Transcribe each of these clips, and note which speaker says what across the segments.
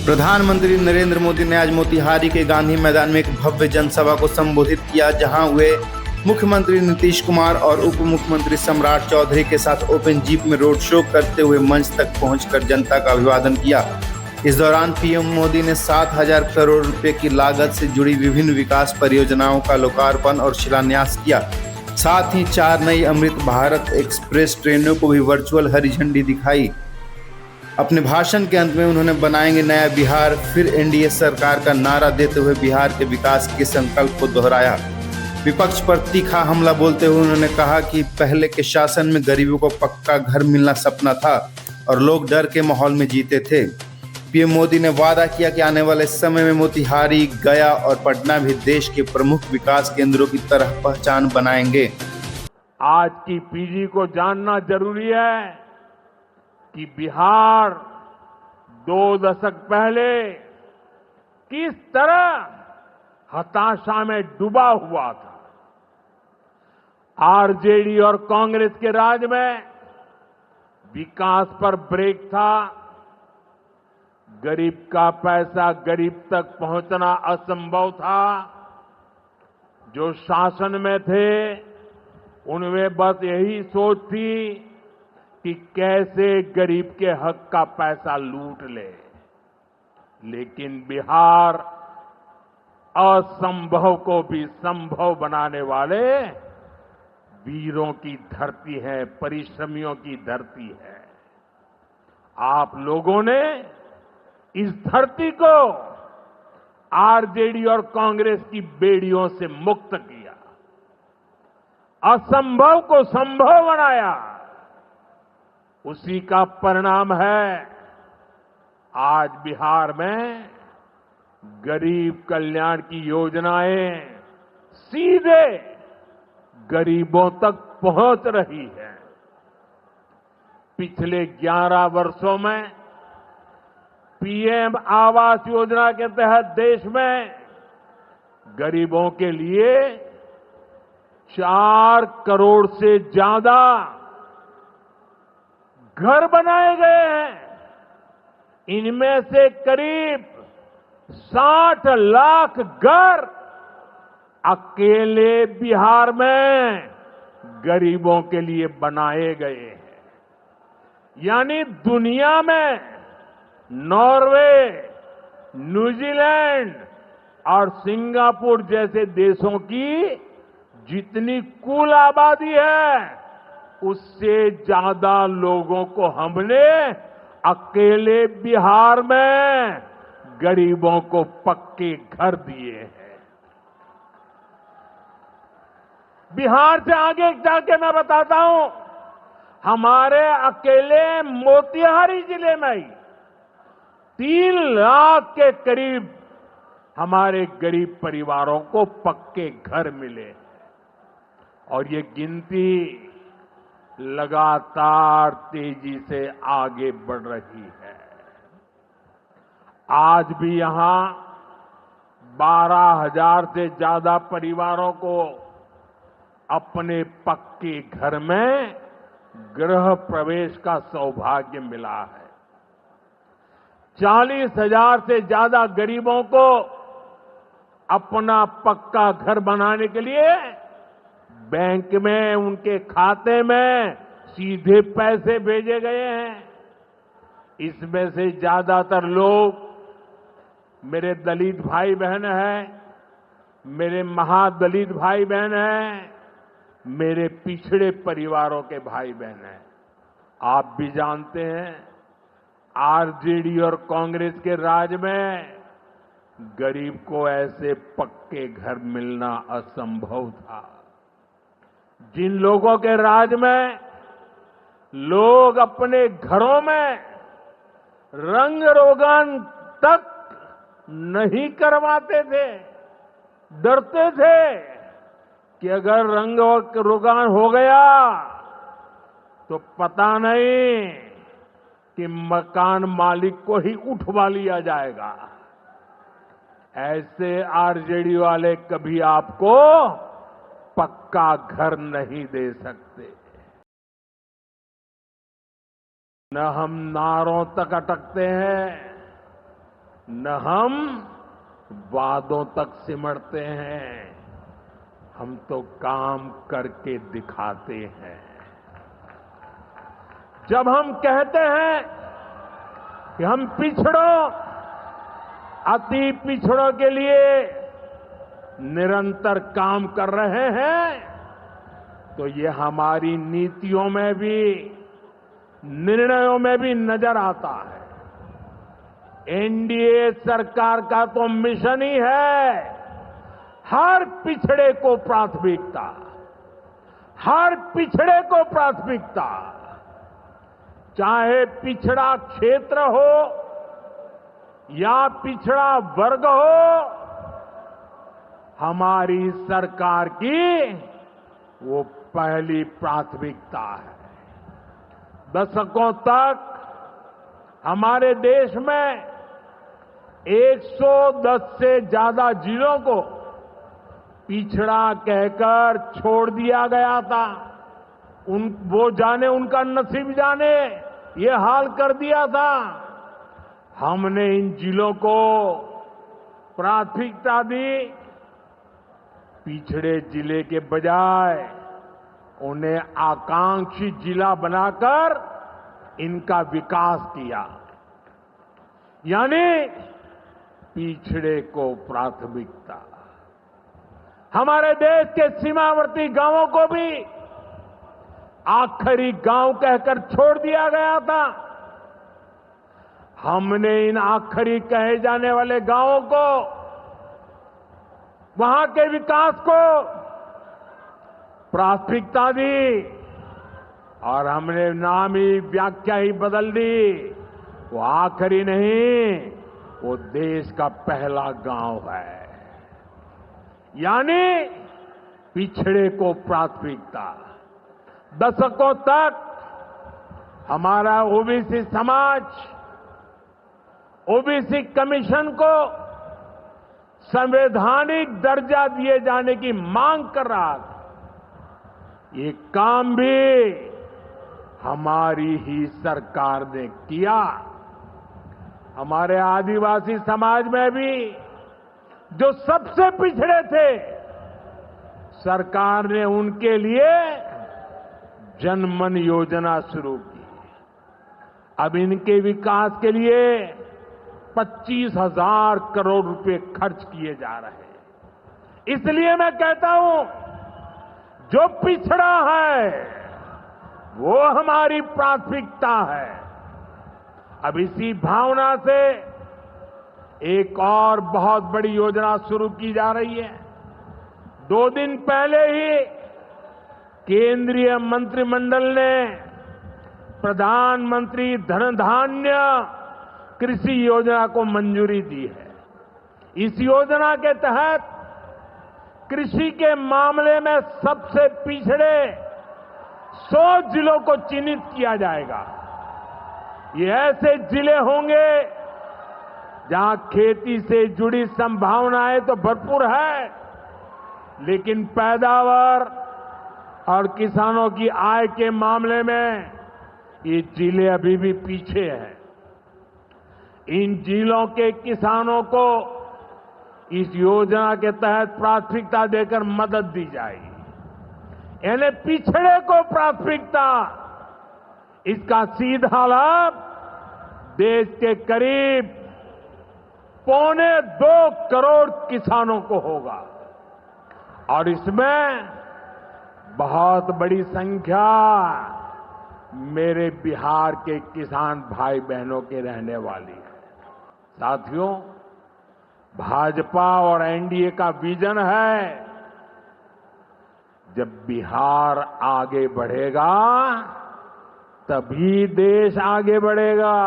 Speaker 1: प्रधानमंत्री नरेंद्र मोदी ने आज मोतिहारी के गांधी मैदान में एक भव्य जनसभा को संबोधित किया, जहां वे मुख्यमंत्री नीतीश कुमार और उप मुख्यमंत्री सम्राट चौधरी के साथ ओपन जीप में रोड शो करते हुए मंच तक पहुंचकर जनता का अभिवादन किया। इस दौरान पीएम मोदी ने 7,000 करोड़ रुपए की लागत से जुड़ी विभिन्न विकास परियोजनाओं का लोकार्पण और शिलान्यास किया। साथ ही 4 नई अमृत भारत एक्सप्रेस ट्रेनों को भी वर्चुअल हरी झंडी दिखाई। अपने भाषण के अंत में उन्होंने बनाएंगे नया बिहार, फिर एनडीए सरकार का नारा देते हुए बिहार के विकास के संकल्प को दोहराया। विपक्ष पर तीखा हमला बोलते हुए उन्होंने कहा कि पहले के शासन में गरीबों को पक्का घर मिलना सपना था और लोग डर के माहौल में जीते थे। पीएम मोदी ने वादा किया कि आने वाले समय में मोतिहारी, गया और पटना भी देश के प्रमुख विकास केंद्रों की तरह पहचान बनाएंगे।
Speaker 2: आज की पीढ़ी को जानना जरूरी है कि बिहार 2 दशक पहले किस तरह हताशा में डूबा हुआ था। आरजेडी और कांग्रेस के राज में विकास पर ब्रेक था। गरीब का पैसा गरीब तक पहुंचना असंभव था। जो शासन में थे उनमें बस यही सोच थी कि कैसे गरीब के हक का पैसा लूट ले। लेकिन बिहार असंभव को भी संभव बनाने वाले वीरों की धरती है, परिश्रमियों की धरती है। आप लोगों ने इस धरती को आरजेडी और कांग्रेस की बेड़ियों से मुक्त किया, असंभव को संभव बनाया। उसी का परिणाम है आज बिहार में गरीब कल्याण की योजनाएं सीधे गरीबों तक पहुंच रही है। पिछले 11 वर्षों में पीएम आवास योजना के तहत देश में गरीबों के लिए 4 करोड़ से ज्यादा घर बनाए गए हैं। इनमें से करीब 60 लाख घर अकेले बिहार में गरीबों के लिए बनाए गए हैं। यानी दुनिया में नॉर्वे, न्यूजीलैंड और सिंगापुर जैसे देशों की जितनी कुल आबादी है उससे ज्यादा लोगों को हमने अकेले बिहार में गरीबों को पक्के घर दिए हैं। बिहार से आगे जाके मैं बताता हूं, हमारे अकेले मोतिहारी जिले में ही 3 लाख के करीब हमारे गरीब परिवारों को पक्के घर मिले और ये गिनती लगातार तेजी से आगे बढ़ रही है। आज भी यहां 12,000 से ज्यादा परिवारों को अपने पक्के घर में गृह प्रवेश का सौभाग्य मिला है। 40,000 से ज्यादा गरीबों को अपना पक्का घर बनाने के लिए बैंक में उनके खाते में सीधे पैसे भेजे गए हैं। इसमें से ज्यादातर लोग मेरे दलित भाई बहन हैं, मेरे महादलित भाई बहन हैं, मेरे पिछड़े परिवारों के भाई बहन हैं। आप भी जानते हैं आरजेडी और कांग्रेस के राज में गरीब को ऐसे पक्के घर मिलना असंभव था। जिन लोगों के राज में लोग अपने घरों में रंग रोगन तक नहीं करवाते थे, डरते थे कि अगर रंग रोगन हो गया तो पता नहीं कि मकान मालिक को ही उठवा लिया जाएगा। ऐसे आरजेडी वाले कभी आपको पक्का घर नहीं दे सकते। न हम नारों तक अटकते हैं, न हम वादों तक सिमटते हैं, हम तो काम करके दिखाते हैं। जब हम कहते हैं कि हम पिछड़ों, अति पिछड़ों के लिए निरंतर काम कर रहे हैं, तो ये हमारी नीतियों में भी, निर्णयों में भी नजर आता है। एनडीए सरकार का तो मिशन ही है हर पिछड़े को प्राथमिकता, हर पिछड़े को प्राथमिकता, चाहे पिछड़ा क्षेत्र हो या पिछड़ा वर्ग हो, हमारी सरकार की वो पहली प्राथमिकता है। दशकों तक हमारे देश में 110 से ज्यादा जिलों को पिछड़ा कहकर छोड़ दिया गया था। वो जाने, उनका नसीब जाने, ये हाल कर दिया था। हमने इन जिलों को प्राथमिकता दी, पिछड़े जिले के बजाय उन्हें आकांक्षी जिला बनाकर इनका विकास किया, यानी पिछड़े को प्राथमिकता। हमारे देश के सीमावर्ती गांवों को भी आखिरी गांव कहकर छोड़ दिया गया था। हमने इन आखिरी कहे जाने वाले गांवों को, वहां के विकास को प्राथमिकता दी और हमने नाम ही, व्याख्या ही बदल दी। वो आखिरी नहीं, वो देश का पहला गांव है, यानी पिछड़े को प्राथमिकता। दशकों तक हमारा ओबीसी समाज ओबीसी कमीशन को संवैधानिक दर्जा दिए जाने की मांग कर रहा था। ये काम भी हमारी ही सरकार ने किया। हमारे आदिवासी समाज में भी, जो सबसे पिछड़े थे, सरकार ने उनके लिए जनमन योजना शुरू की। अब इनके विकास के लिए 25,000 करोड़ रुपए खर्च किए जा रहे हैं। इसलिए मैं कहता हूं, जो पिछड़ा है वो हमारी प्राथमिकता है। अब इसी भावना से एक और बहुत बड़ी योजना शुरू की जा रही है। 2 दिन पहले ही केंद्रीय मंत्रिमंडल ने प्रधानमंत्री धन धान्य कृषि योजना को मंजूरी दी है। इस योजना के तहत कृषि के मामले में सबसे पिछड़े 100 जिलों को चिन्हित किया जाएगा। ये ऐसे जिले होंगे जहां खेती से जुड़ी संभावनाएं तो भरपूर है, लेकिन पैदावार और किसानों की आय के मामले में ये जिले अभी भी पीछे हैं। इन जिलों के किसानों को इस योजना के तहत प्राथमिकता देकर मदद दी जाएगी। यानी पिछड़े को प्राथमिकता, इसका सीधा लाभ देश के करीब 2.25 करोड़ किसानों को होगा और इसमें बहुत बड़ी संख्या मेरे बिहार के किसान भाई बहनों के रहने वाली है। साथियों, भाजपा और एनडीए का विजन है, जब बिहार आगे बढ़ेगा तभी देश आगे बढ़ेगा,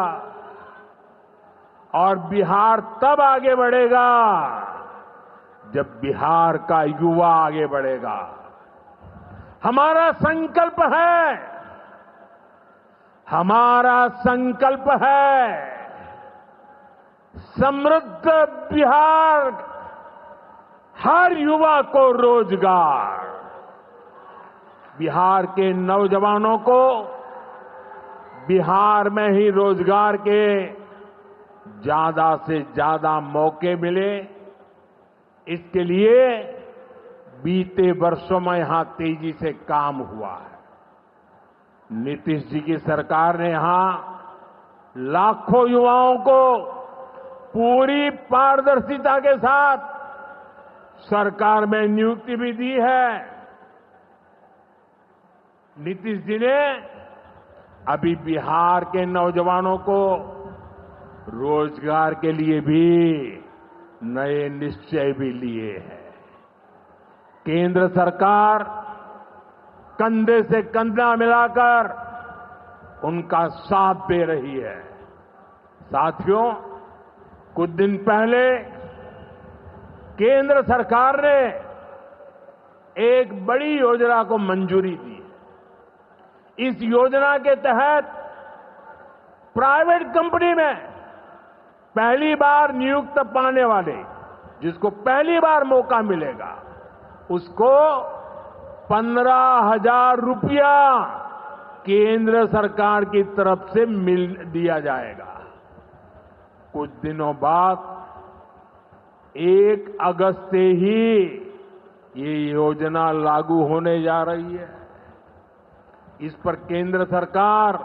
Speaker 2: और बिहार तब आगे बढ़ेगा जब बिहार का युवा आगे बढ़ेगा। हमारा संकल्प है, हमारा संकल्प है समृद्ध बिहार, हर युवा को रोजगार, बिहार के नौजवानों को बिहार में ही रोजगार के ज्यादा से ज्यादा मौके मिले, इसके लिए बीते वर्षों में यहां तेजी से काम हुआ है। नीतीश जी की सरकार ने यहां लाखों युवाओं को पूरी पारदर्शिता के साथ सरकार में नियुक्ति भी दी है। नीतीश जी ने अभी बिहार के नौजवानों को रोजगार के लिए भी नए निश्चय भी लिए हैं। केंद्र सरकार कंधे से कंधा मिलाकर उनका साथ दे रही है। साथियों, कुछ दिन पहले केंद्र सरकार ने एक बड़ी योजना को मंजूरी दी। इस योजना के तहत प्राइवेट कंपनी में पहली बार नियुक्त पाने वाले, जिसको पहली बार मौका मिलेगा, उसको 15,000 रुपया केंद्र सरकार की तरफ से दिया जाएगा। कुछ दिनों बाद 1 अगस्त से ही ये योजना लागू होने जा रही है। इस पर केंद्र सरकार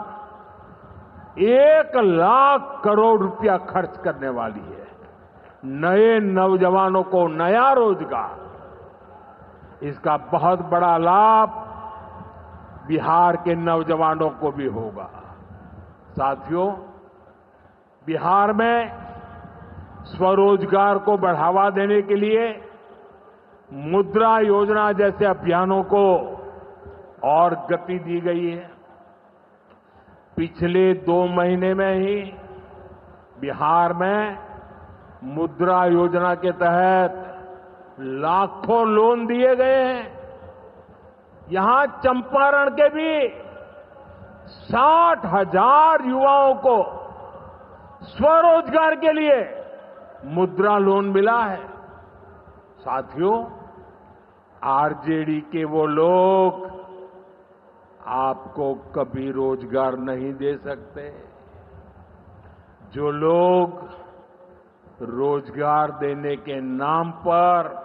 Speaker 2: 1 लाख करोड़ रुपया खर्च करने वाली है। नए नौजवानों को नया रोजगार, इसका बहुत बड़ा लाभ बिहार के नौजवानों को भी होगा। साथियों, बिहार में स्वरोजगार को बढ़ावा देने के लिए मुद्रा योजना जैसे अभियानों को और गति दी गई है। पिछले 2 महीने में ही बिहार में मुद्रा योजना के तहत लाखों लोन दिए गए हैं। यहां चंपारण के भी 60,000 युवाओं को स्वरोजगार के लिए मुद्रा लोन मिला है। साथियों, आरजेडी के वो लोग आपको कभी रोजगार नहीं दे सकते। जो लोग रोजगार देने के नाम पर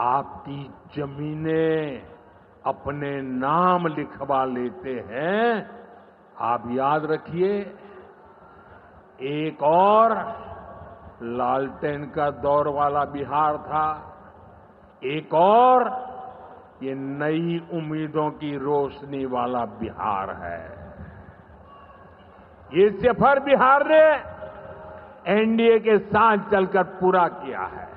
Speaker 2: आपकी जमीनें अपने नाम लिखवा लेते हैं, आप याद रखिए, एक और लालटेन का दौर वाला बिहार था, एक और ये नई उम्मीदों की रोशनी वाला बिहार है। ये सफर बिहार ने एनडीए के साथ चलकर पूरा किया है।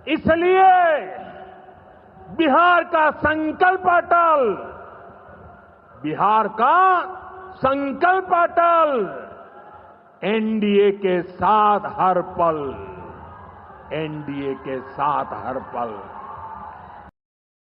Speaker 2: इसलिए बिहार का संकल्प अटल, बिहार का संकल्प अटल, एनडीए के साथ हर पल, एनडीए के साथ हर पल।